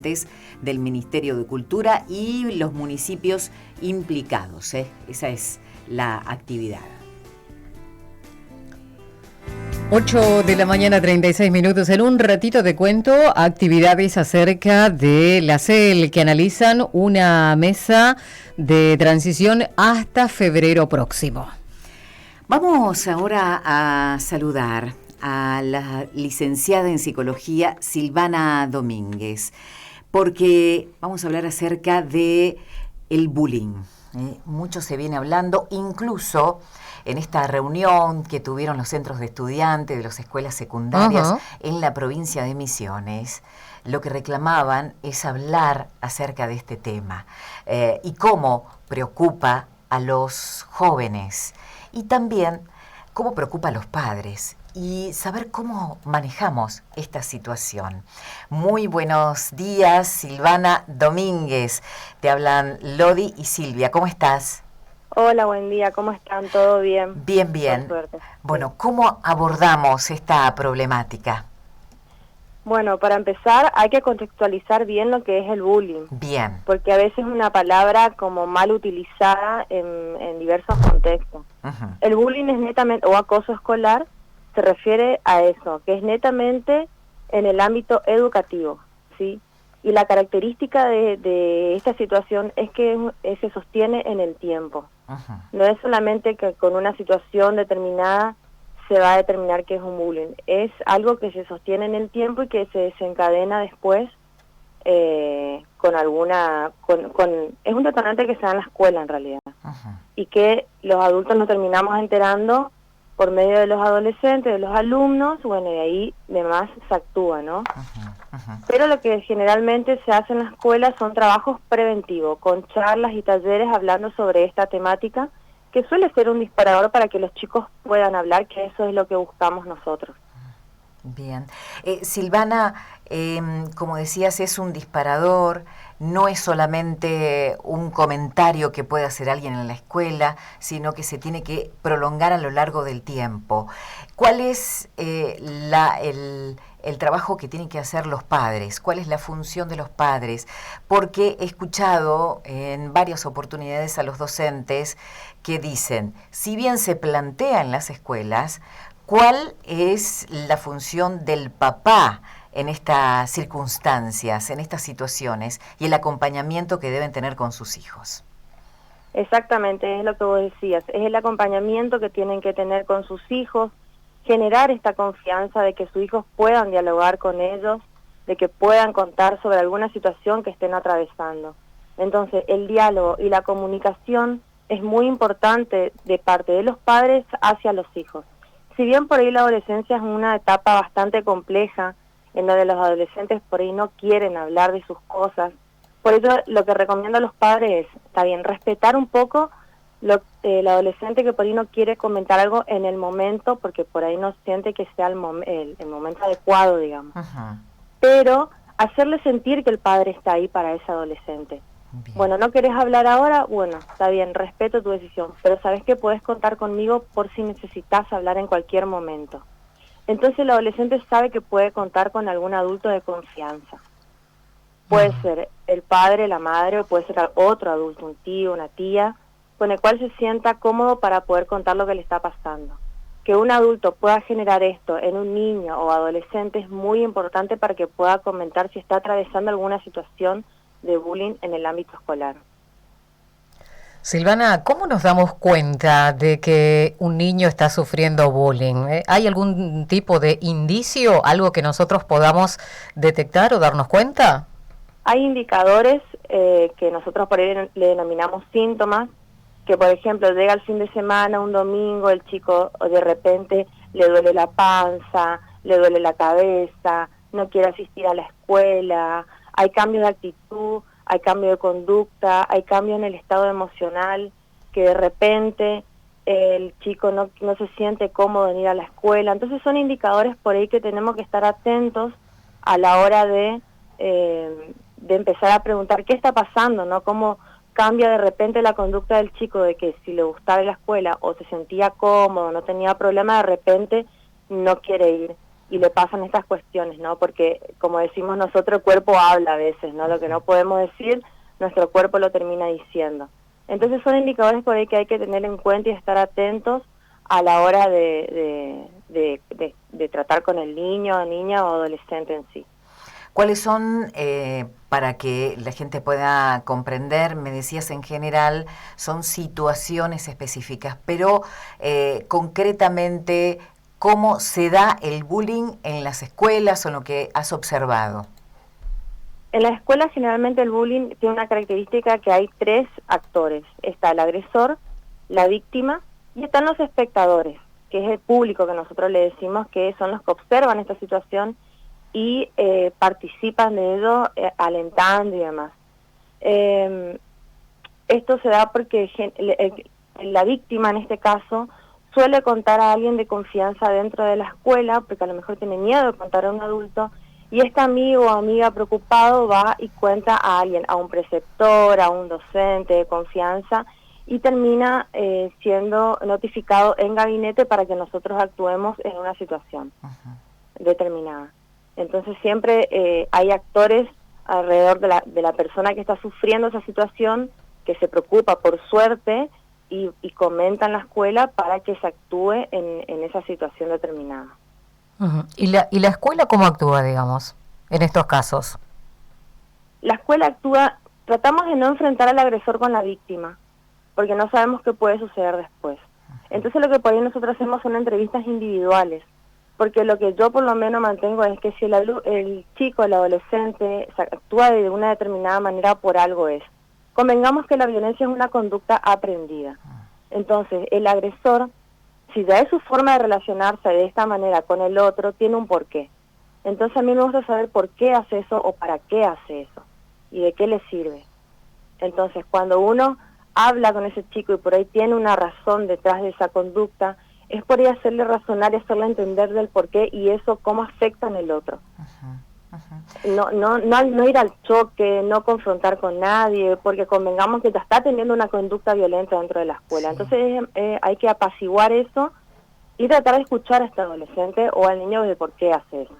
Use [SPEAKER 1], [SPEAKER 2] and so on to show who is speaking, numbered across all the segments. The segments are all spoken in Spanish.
[SPEAKER 1] del Ministerio de Cultura y los municipios implicados. Esa es la actividad.
[SPEAKER 2] 8 de la mañana, 36 minutos. En un ratito te cuento actividades acerca de la CEL que analizan una mesa de transición hasta febrero próximo.
[SPEAKER 1] Vamos ahora a saludar a la licenciada en Psicología Silvana Domínguez, porque vamos a hablar acerca de el bullying. Mucho se viene hablando, incluso en esta reunión que tuvieron los centros de estudiantes de las escuelas secundarias en la provincia de Misiones. Lo que reclamaban es hablar acerca de este tema y cómo preocupa a los jóvenes y también cómo preocupa a los padres y saber cómo manejamos esta situación. Muy buenos días, Silvana Domínguez. Te hablan Lodi y Silvia. ¿Cómo estás?
[SPEAKER 3] Hola, buen día. ¿Cómo están? ¿Todo bien?
[SPEAKER 1] Bien, bien. Bueno, ¿cómo abordamos esta problemática?
[SPEAKER 3] Bueno, para empezar hay que contextualizar bien lo que es el bullying.
[SPEAKER 1] Bien.
[SPEAKER 3] Porque a veces es una palabra como mal utilizada en diversos contextos. El bullying es netamente, o acoso escolar, se refiere a eso, que es netamente en el ámbito educativo, ¿sí? Y la característica de esta situación es que se sostiene en el tiempo. No es solamente que con una situación determinada se va a determinar que es un bullying. Es algo que se sostiene en el tiempo y que se desencadena después con alguna... es un detonante que se da en la escuela en realidad. Y que los adultos nos terminamos enterando por medio de los adolescentes, de los alumnos, bueno, y ahí demás se actúa, ¿no? Pero lo que generalmente se hace en la escuela son trabajos preventivos, con charlas y talleres hablando sobre esta temática, que suele ser un disparador para que los chicos puedan hablar, que eso es lo que buscamos nosotros.
[SPEAKER 1] Bien. Silvana, como decías, es un disparador, no es solamente un comentario que puede hacer alguien en la escuela, sino que se tiene que prolongar a lo largo del tiempo. ¿Cuál es el trabajo que tienen que hacer los padres? ¿Cuál es la función de los padres? Porque he escuchado en varias oportunidades a los docentes que dicen, si bien se plantea en las escuelas, ¿cuál es la función del papá en estas circunstancias, en estas situaciones y el acompañamiento que deben tener con sus hijos?
[SPEAKER 3] Exactamente, es lo que vos decías, es el acompañamiento que tienen que tener con sus hijos, generar esta confianza de que sus hijos puedan dialogar con ellos, de que puedan contar sobre alguna situación que estén atravesando. Entonces, el diálogo y la comunicación es muy importante de parte de los padres hacia los hijos. Si bien por ahí la adolescencia es una etapa bastante compleja, en donde los adolescentes por ahí no quieren hablar de sus cosas, por eso lo que recomiendo a los padres es, está bien, respetar un poco el adolescente que por ahí no quiere comentar algo en el momento, porque por ahí no siente que sea el momento adecuado, digamos. Pero hacerle sentir que el padre está ahí para ese adolescente. Bien. Bueno, ¿no querés hablar ahora? Bueno, está bien, respeto tu decisión, pero sabes que puedes contar conmigo por si necesitas hablar en cualquier momento. Entonces el adolescente sabe que puede contar con algún adulto de confianza. Puede ser el padre, la madre, o puede ser otro adulto, un tío, una tía, con el cual se sienta cómodo para poder contar lo que le está pasando. Que un adulto pueda generar esto en un niño o adolescente es muy importante para que pueda comentar si está atravesando alguna situación de bullying en el ámbito escolar.
[SPEAKER 2] Silvana, ¿cómo nos damos cuenta de que un niño está sufriendo bullying? ¿Hay algún tipo de indicio, algo que nosotros podamos detectar o darnos cuenta?
[SPEAKER 3] Hay indicadores que nosotros por ahí le denominamos síntomas, que por ejemplo llega el fin de semana, un domingo, el chico de repente le duele la panza, le duele la cabeza, no quiere asistir a la escuela, hay cambios de actitud, hay cambio de conducta, hay cambio en el estado emocional, que de repente el chico no se siente cómodo en ir a la escuela. Entonces son indicadores por ahí que tenemos que estar atentos a la hora de empezar a preguntar qué está pasando, ¿no? Cómo cambia de repente la conducta del chico, de que si le gustaba la escuela o se sentía cómodo, no tenía problema, de repente no quiere ir. y le pasan estas cuestiones, ¿no? Porque, como decimos nosotros, el cuerpo habla a veces, ¿no? Lo que no podemos decir, nuestro cuerpo lo termina diciendo. Entonces son indicadores por ahí que hay que tener en cuenta y estar atentos a la hora de tratar con el niño, niña o adolescente en sí.
[SPEAKER 1] ¿Cuáles son, para que la gente pueda comprender, me decías en general, son situaciones específicas, pero concretamente, cómo se da el bullying en las escuelas o en lo que has observado?
[SPEAKER 3] En la escuela generalmente el bullying tiene una característica que hay 3 actores. Está el agresor, la víctima y están los espectadores, que es el público que nosotros le decimos que son los que observan esta situación y participan de ello alentando y demás. Esto se da porque la víctima en este caso suele contar a alguien de confianza dentro de la escuela, porque a lo mejor tiene miedo de contar a un adulto, y este amigo o amiga preocupado va y cuenta a alguien, a un preceptor, a un docente de confianza, y termina siendo notificado en gabinete para que nosotros actuemos en una situación determinada. Entonces siempre hay actores alrededor de la persona que está sufriendo esa situación, que se preocupa por suerte y comenta en la escuela para que se actúe en esa situación determinada.
[SPEAKER 2] ¿Y la escuela cómo actúa, digamos, en estos casos?
[SPEAKER 3] La escuela actúa, tratamos de no enfrentar al agresor con la víctima, porque no sabemos qué puede suceder después. Entonces lo que por ahí nosotros hacemos son entrevistas individuales, porque lo que yo por lo menos mantengo es que si el chico, el adolescente, actúa de una determinada manera, por algo es. Convengamos que la violencia es una conducta aprendida. Entonces, el agresor, si ya es su forma de relacionarse de esta manera con el otro, tiene un porqué. Entonces a mí me gusta saber por qué hace eso o para qué hace eso y de qué le sirve. Entonces, cuando uno habla con ese chico y por ahí tiene una razón detrás de esa conducta, es por ahí hacerle razonar y hacerle entender del por qué y eso cómo afecta en el otro. No ir al choque, no confrontar con nadie, porque convengamos que ya está teniendo una conducta violenta dentro de la escuela. Sí. Entonces hay que apaciguar eso y tratar de escuchar a este adolescente o al niño de por qué hace eso.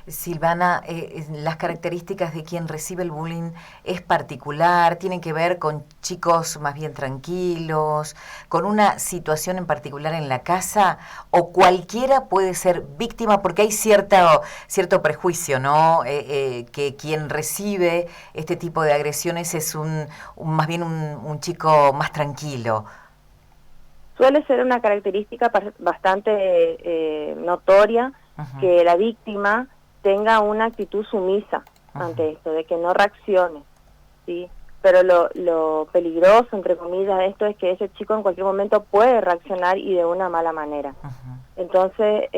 [SPEAKER 1] Silvana, las características de quien recibe el bullying es particular, tienen que ver con chicos más bien tranquilos, con una situación en particular en la casa, o cualquiera puede ser víctima, porque hay cierto prejuicio, ¿no? Que quien recibe este tipo de agresiones es más bien un chico más tranquilo.
[SPEAKER 3] Suele ser una característica bastante notoria que la víctima tenga una actitud sumisa ante esto, de que no reaccione, ¿sí? Pero lo peligroso, entre comillas, de esto es que ese chico en cualquier momento puede reaccionar y de una mala manera. Entonces,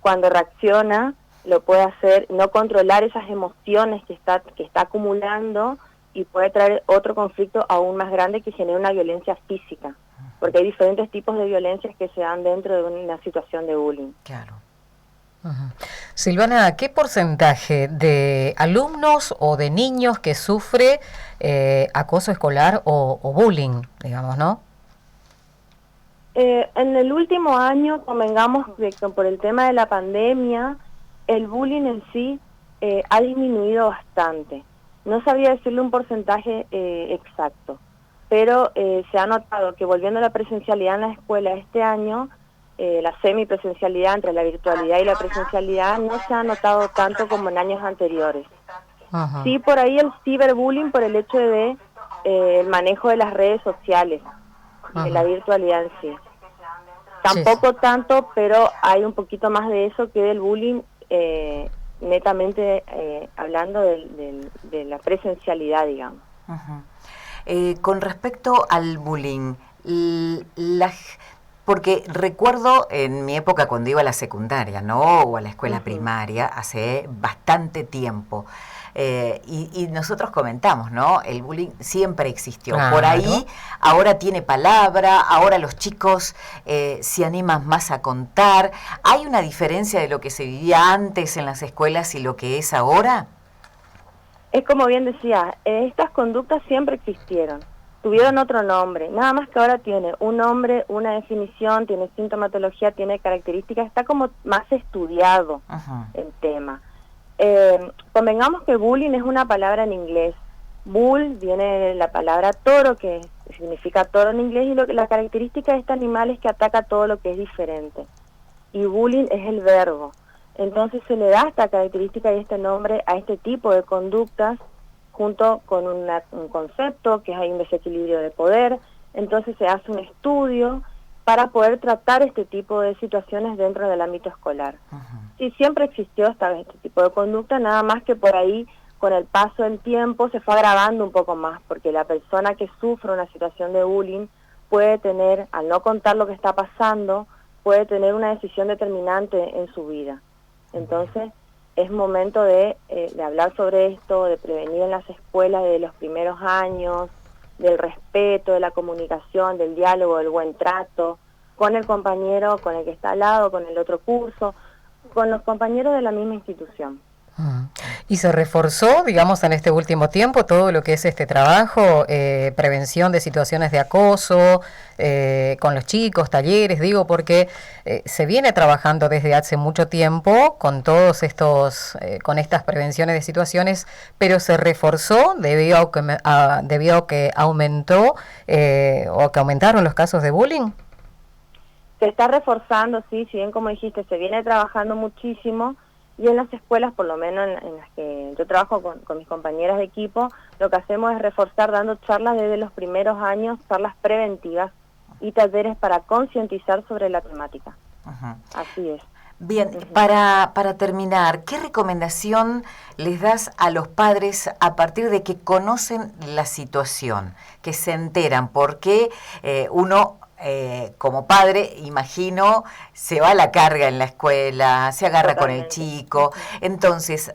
[SPEAKER 3] cuando reacciona, lo puede hacer, no controlar esas emociones que está acumulando y puede traer otro conflicto aún más grande que genera una violencia física, porque hay diferentes tipos de violencias que se dan dentro de una situación de bullying.
[SPEAKER 1] Claro.
[SPEAKER 2] Silvana, ¿qué porcentaje de alumnos o de niños que sufre acoso escolar o bullying, digamos, no?
[SPEAKER 3] En el último año, convengamos que por el tema de la pandemia, el bullying en sí ha disminuido bastante. No sabría decirle un porcentaje exacto, pero se ha notado que volviendo a la presencialidad en la escuela este año, la semipresencialidad entre la virtualidad y la presencialidad no se ha notado tanto como en años anteriores. Sí, por ahí el ciberbullying por el hecho de el manejo de las redes sociales, de la virtualidad en sí. Tampoco tanto, pero hay un poquito más de eso que del bullying netamente hablando de la presencialidad, digamos.
[SPEAKER 1] Con respecto al bullying, porque recuerdo en mi época cuando iba a la secundaria, ¿no? O a la escuela primaria, hace bastante tiempo. Y nosotros comentamos, ¿no? El bullying siempre existió. Claro. Por ahí, ahora tiene palabra, ahora los chicos se animan más a contar. ¿Hay una diferencia de lo que se vivía antes en las escuelas y lo que es ahora?
[SPEAKER 3] Es como bien decía, estas conductas siempre existieron. tuvieron otro nombre, nada más que ahora tiene un nombre, una definición, tiene sintomatología, tiene características, está como más estudiado el tema. Convengamos que bullying es una palabra en inglés. Bull viene de la palabra toro, que significa toro en inglés, y la característica de este animal es que ataca todo lo que es diferente. Y bullying es el verbo. Entonces se le da esta característica y este nombre a este tipo de conductas, junto con un concepto que hay un desequilibrio de poder. Entonces se hace un estudio para poder tratar este tipo de situaciones dentro del ámbito escolar. Sí, siempre existió este tipo de conducta, nada más que por ahí, con el paso del tiempo, se fue agravando un poco más, porque la persona que sufre una situación de bullying puede tener, al no contar lo que está pasando, puede tener una decisión determinante en su vida. Entonces, es momento de hablar sobre esto, de prevenir en las escuelas desde los primeros años, del respeto, de la comunicación, del diálogo, del buen trato, con el compañero, con el que está al lado, con el otro curso, con los compañeros de la misma institución.
[SPEAKER 2] Y se reforzó, digamos, en este último tiempo todo lo que es este trabajo, prevención de situaciones de acoso, con los chicos, talleres, digo, porque se viene trabajando desde hace mucho tiempo con todos estos, con estas prevenciones de situaciones, pero se reforzó debido a que aumentó o que aumentaron los casos de bullying.
[SPEAKER 3] Se está reforzando, sí, si bien como dijiste, se viene trabajando muchísimo. Y en las escuelas, por lo menos en las que yo trabajo con mis compañeras de equipo, lo que hacemos es reforzar dando charlas desde los primeros años, charlas preventivas y talleres para concientizar sobre la temática. Así es.
[SPEAKER 1] Bien, para terminar, ¿qué recomendación les das a los padres a partir de que conocen la situación, que se enteran? Porque uno... como padre, imagino, se va a la carga en la escuela, se agarra
[SPEAKER 3] Totalmente.
[SPEAKER 1] con el chico. Entonces,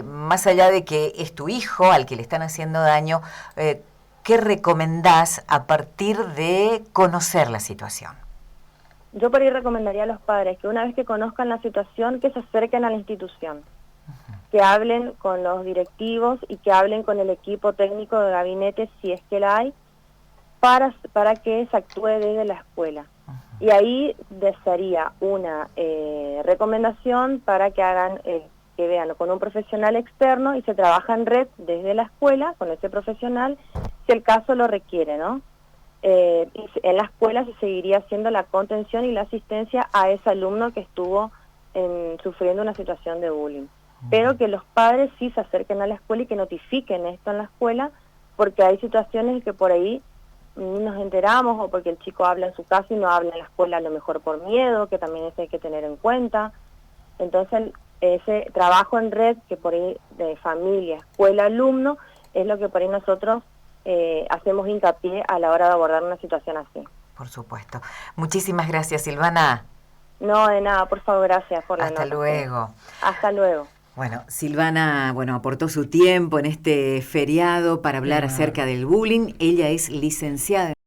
[SPEAKER 1] más allá de que es tu hijo al que le están haciendo daño, ¿qué recomendás a partir de conocer la situación?
[SPEAKER 3] Yo por ahí recomendaría a los padres que una vez que conozcan la situación, que se acerquen a la institución, que hablen con los directivos y que hablen con el equipo técnico de gabinete, si es que la hay, para que se actúe desde la escuela. Y ahí sería una recomendación para que hagan, que vean con un profesional externo y se trabaja en red desde la escuela con ese profesional, si el caso lo requiere, ¿no? Y en la escuela se seguiría haciendo la contención y la asistencia a ese alumno que estuvo sufriendo una situación de bullying. Pero que los padres sí se acerquen a la escuela y que notifiquen esto en la escuela, porque hay situaciones que por ahí ni nos enteramos, o porque el chico habla en su casa y no habla en la escuela, a lo mejor por miedo, que también eso hay que tener en cuenta. Entonces, ese trabajo en red, que por ahí de familia, escuela, alumno, es lo que por ahí nosotros hacemos hincapié a la hora de abordar una situación así.
[SPEAKER 1] Por supuesto. Muchísimas gracias, Silvana.
[SPEAKER 3] No, de nada, por favor, gracias por la nota.
[SPEAKER 1] Hasta luego.
[SPEAKER 3] Hasta luego.
[SPEAKER 1] Bueno, Silvana, aportó su tiempo en este feriado para hablar acerca del bullying. Ella es licenciada